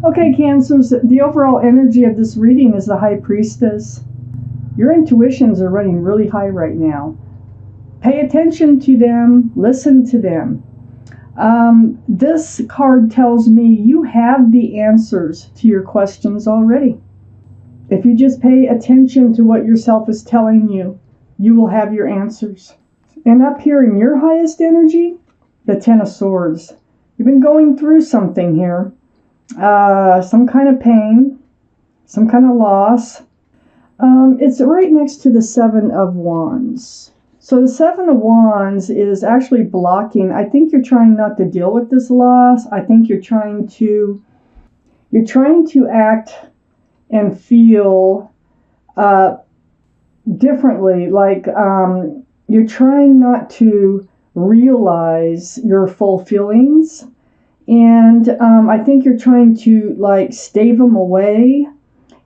Okay, Cancers, the overall energy of this reading is the High Priestess. Your intuitions are running really high right now. Pay attention to them, listen to them. This card tells me you have the answers to your questions already. If you just pay attention to what yourself is telling you, you will have your answers. And up here in your highest energy, the Ten of Swords. You've been going through something here. Some kind of pain, some kind of loss. It's right next to the Seven of Wands. So the Seven of Wands is actually blocking. I think you're trying not to deal with this loss. I think you're trying to act and feel differently. Like you're trying not to realize your full feelings. And I think you're trying to like stave them away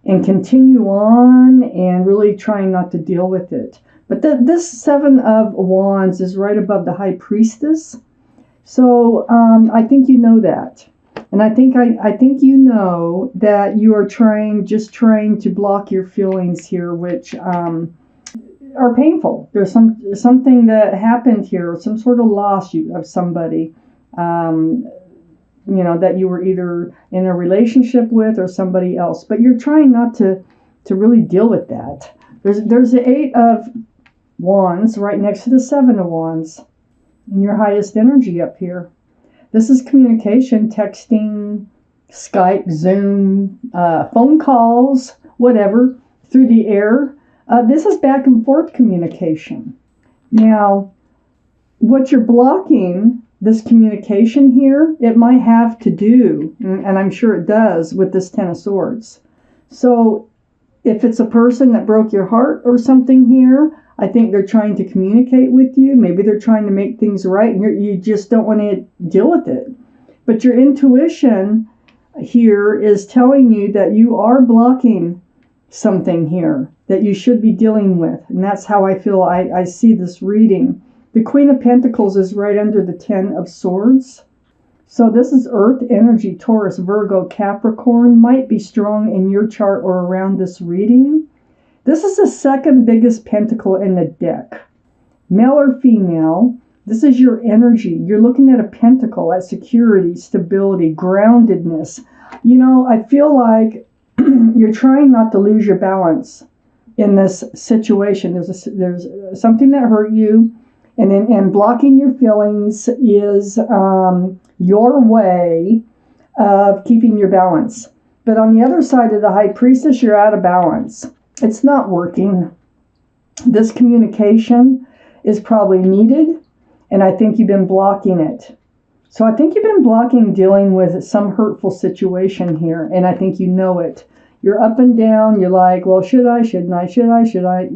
and continue on and really trying not to deal with it. But this Seven of Wands is right above the High Priestess. So I think you know that. And I think you know that you are trying to block your feelings here, which are painful. There's something that happened here, some sort of loss of somebody. That you were either in a relationship with or somebody else, but you're trying not to really deal with that. There's the Eight of Wands right next to the Seven of Wands in your highest energy up here. This is communication, texting, Skype, Zoom, phone calls, whatever, through the air. This is back and forth communication. Now, what you're blocking, this communication here, it might have to do, and I'm sure it does, with this Ten of Swords. So if it's a person that broke your heart or something here, I think they're trying to communicate with you. Maybe they're trying to make things right, and you just don't want to deal with it. But your intuition here is telling you that you are blocking something here that you should be dealing with. And that's how I feel I see this reading. The Queen of Pentacles is right under the Ten of Swords. So this is Earth energy, Taurus, Virgo, Capricorn, might be strong in your chart or around this reading. This is the second biggest pentacle in the deck. Male or female, this is your energy. You're looking at a pentacle, at security, stability, groundedness. I feel like you're trying not to lose your balance in this situation. There's something that hurt you. And blocking your feelings is your way of keeping your balance. But on the other side of the High Priestess, you're out of balance. It's not working. This communication is probably needed, and I think you've been blocking it. So I think you've been blocking dealing with some hurtful situation here, and I think you know it. You're up and down. You're like, well, should I, shouldn't I, should I?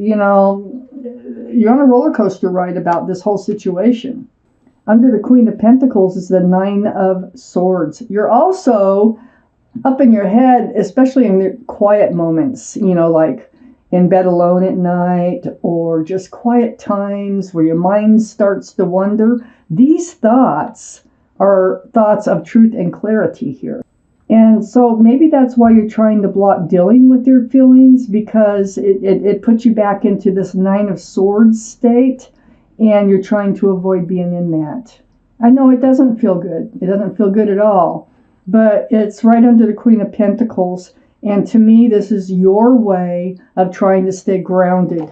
You're on a roller coaster ride about this whole situation. Under the Queen of Pentacles is the Nine of Swords. You're also up in your head, especially in the quiet moments, like in bed alone at night or just quiet times where your mind starts to wander. These thoughts are thoughts of truth and clarity here. And so maybe that's why you're trying to block dealing with your feelings, because it puts you back into this Nine of Swords state, and you're trying to avoid being in that. I know it doesn't feel good. It doesn't feel good at all. But it's right under the Queen of Pentacles. And to me, this is your way of trying to stay grounded.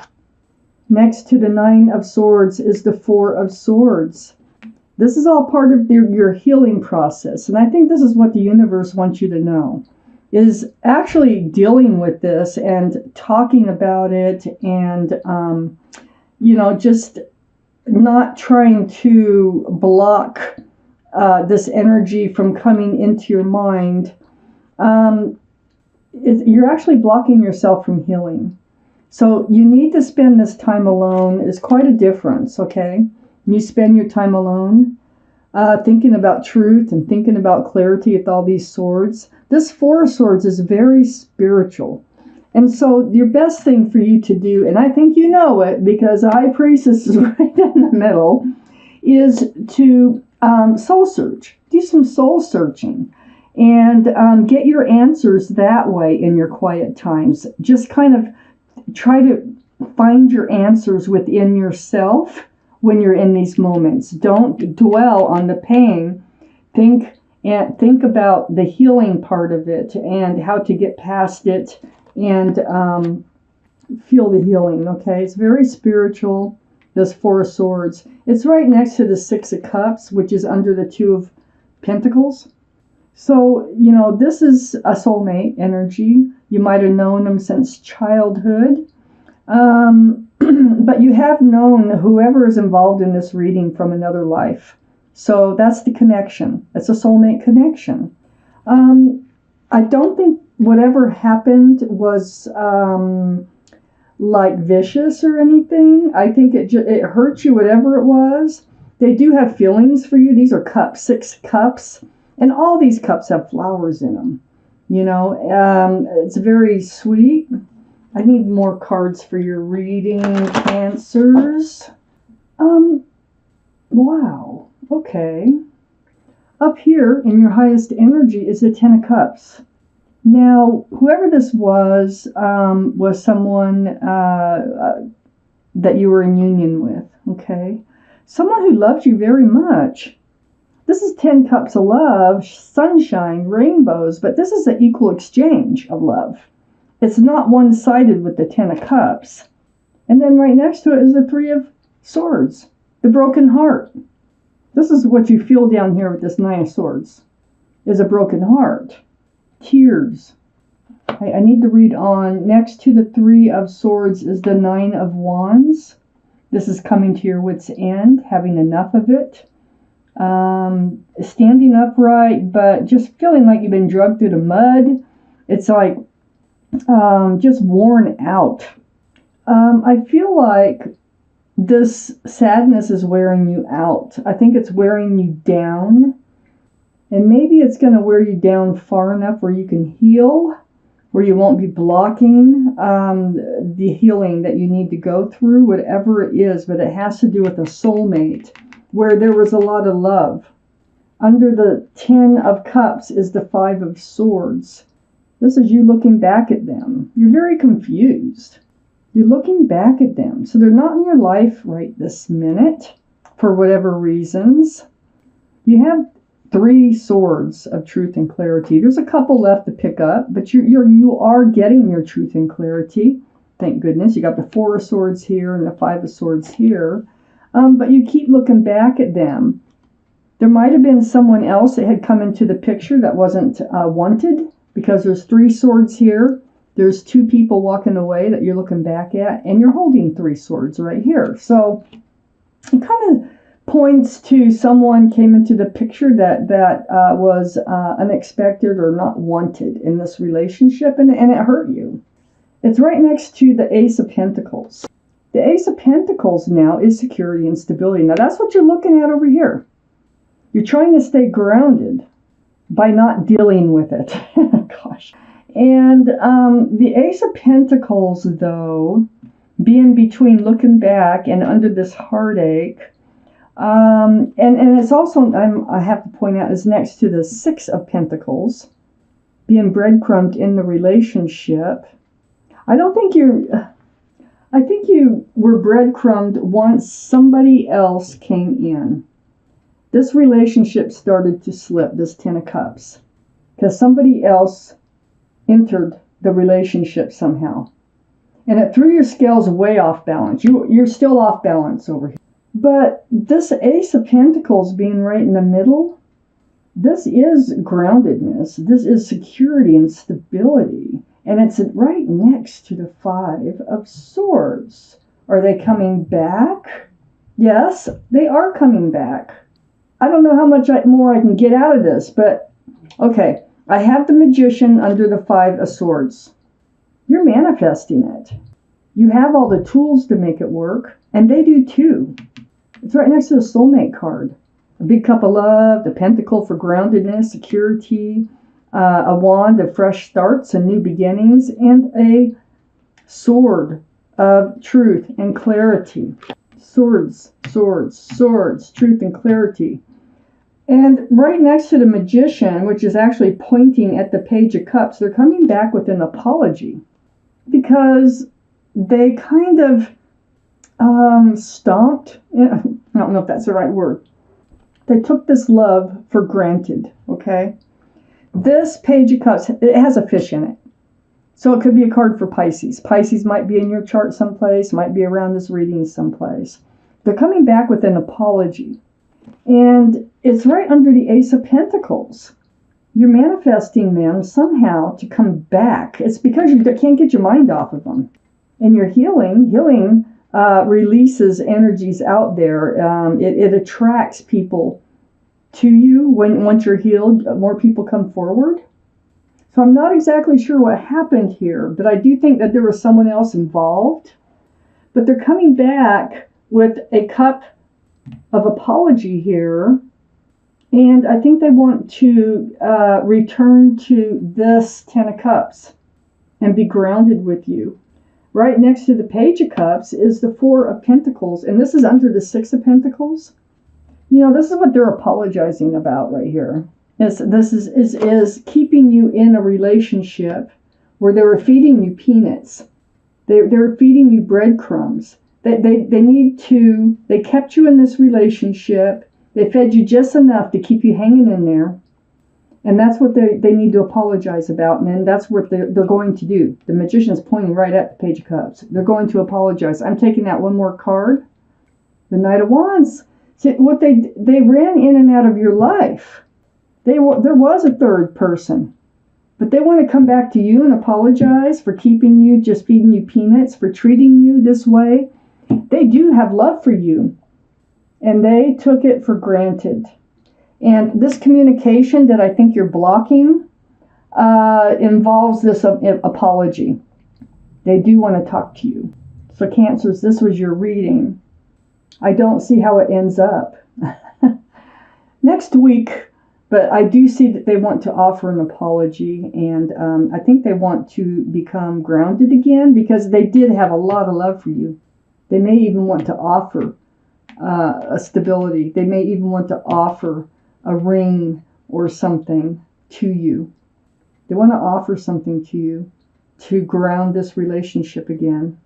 Next to the Nine of Swords is the Four of Swords. This is all part of your healing process. And I think this is what the universe wants you to know, is actually dealing with this and talking about it and, just not trying to block this energy from coming into your mind. You're actually blocking yourself from healing. So you need to spend this time alone. It's quite a difference, okay? You spend your time alone, thinking about truth and thinking about clarity with all these swords. This Four of Swords is very spiritual. And so your best thing for you to do, and I think you know it because the High Priestess is right in the middle, is to soul search. Do some soul searching. and get your answers that way in your quiet times. Just kind of try to find your answers within yourself when you're in these moments. Don't dwell on the pain. Think about the healing part of it and how to get past it and feel the healing. Okay, it's very spiritual. This Four of Swords. It's right next to the Six of Cups, which is under the Two of Pentacles. So, you know, this is a soulmate energy. You might have known them since childhood. But you have known whoever is involved in this reading from another life. So that's the connection. It's a soulmate connection. I don't think whatever happened was like vicious or anything. I think it hurt you, whatever it was. They do have feelings for you. These are cups, 6 cups, and all these cups have flowers in them. You know, it's very sweet. I need more cards for your reading, Cancers. Wow. Okay. Up here in your highest energy is the 10 of Cups. Now, whoever this was someone that you were in union with, okay? Someone who loves you very much. This is 10 cups of love, sunshine, rainbows, but this is an equal exchange of love. It's not one-sided with the 10 of Cups. And then right next to it is the 3 of Swords, the broken heart. This is what you feel down here with this 9 of Swords, is a broken heart. Tears. I need to read on. Next to the 3 of Swords is the 9 of Wands. This is coming to your wit's end, having enough of it. Standing upright, but just feeling like you've been drugged through the mud. It's like just worn out. I feel like this sadness is wearing you out. I think it's wearing you down. And maybe it's going to wear you down far enough where you can heal, where you won't be blocking the healing that you need to go through, whatever it is. But it has to do with a soulmate, where there was a lot of love. Under the 10 of Cups is the 5 of Swords. This is you looking back at them. You're very confused. You're looking back at them. So they're not in your life right this minute, for whatever reasons. You have 3 swords of truth and clarity. There's a couple left to pick up, but you are getting your truth and clarity. Thank goodness. You got the 4 of Swords here and the 5 of Swords here. But you keep looking back at them. There might have been someone else that had come into the picture that wasn't wanted, because there's 3 swords here. There's 2 people walking away that you're looking back at, and you're holding 3 swords right here. So it kind of points to someone came into the picture that was unexpected or not wanted in this relationship, and it hurt you. It's right next to the Ace of Pentacles. The Ace of Pentacles now is security and stability. Now that's what you're looking at over here. You're trying to stay grounded by not dealing with it. Gosh. And the Ace of Pentacles, though, being between looking back and under this heartache, and it's also, I have to point out, is next to the 6 of Pentacles, being breadcrumbed in the relationship. I think you were breadcrumbed once somebody else came in. This relationship started to slip, this 10 of Cups, because somebody else entered the relationship somehow. And it threw your scales way off balance. You're still off balance over here. But this Ace of Pentacles being right in the middle, this is groundedness. This is security and stability. And it's right next to the 5 of Swords. Are they coming back? Yes, they are coming back. I don't know how much more I can get out of this, but okay. I have the Magician under the 5 of Swords. You're manifesting it. You have all the tools to make it work, and they do too. It's right next to the Soulmate card. A big cup of love, the Pentacle for groundedness, security, a wand of fresh starts and new beginnings, and a sword of truth and clarity. Swords, swords, swords, truth and clarity. And right next to the Magician, which is actually pointing at the Page of Cups, they're coming back with an apology because they kind of stomped. I don't know if that's the right word. They took this love for granted, okay? This Page of Cups, it has a fish in it. So it could be a card for Pisces. Pisces might be in your chart someplace, might be around this reading someplace. They're coming back with an apology. And it's right under the Ace of Pentacles. You're manifesting them somehow to come back. It's because you can't get your mind off of them. And you're healing. Healing releases energies out there. It attracts people to you. Once you're healed, more people come forward. So I'm not exactly sure what happened here, but I do think that there was someone else involved. But they're coming back with a cup of apology here. And I think they want to return to this Ten of Cups and be grounded with you. Right next to the Page of Cups is the Four of Pentacles. And this is under the Six of Pentacles. You know, this is what they're apologizing about right here. This is keeping you in a relationship where they were feeding you peanuts. They were feeding you breadcrumbs. They kept you in this relationship. They fed you just enough to keep you hanging in there. And that's what they need to apologize about. And then that's what they're going to do. The Magician is pointing right at the Page of Cups. They're going to apologize. I'm taking out one more card. The Knight of Wands. See, what they ran in and out of your life. There was a third person, but they want to come back to you and apologize for keeping you, just feeding you peanuts, for treating you this way. They do have love for you, and they took it for granted. And this communication that I think you're blocking involves this apology. They do want to talk to you. So Cancers, this was your reading. I don't see how it ends up. Next week, but I do see that they want to offer an apology, and I think they want to become grounded again because they did have a lot of love for you. They may even want to offer a stability. They may even want to offer a ring or something to you. They want to offer something to you to ground this relationship again.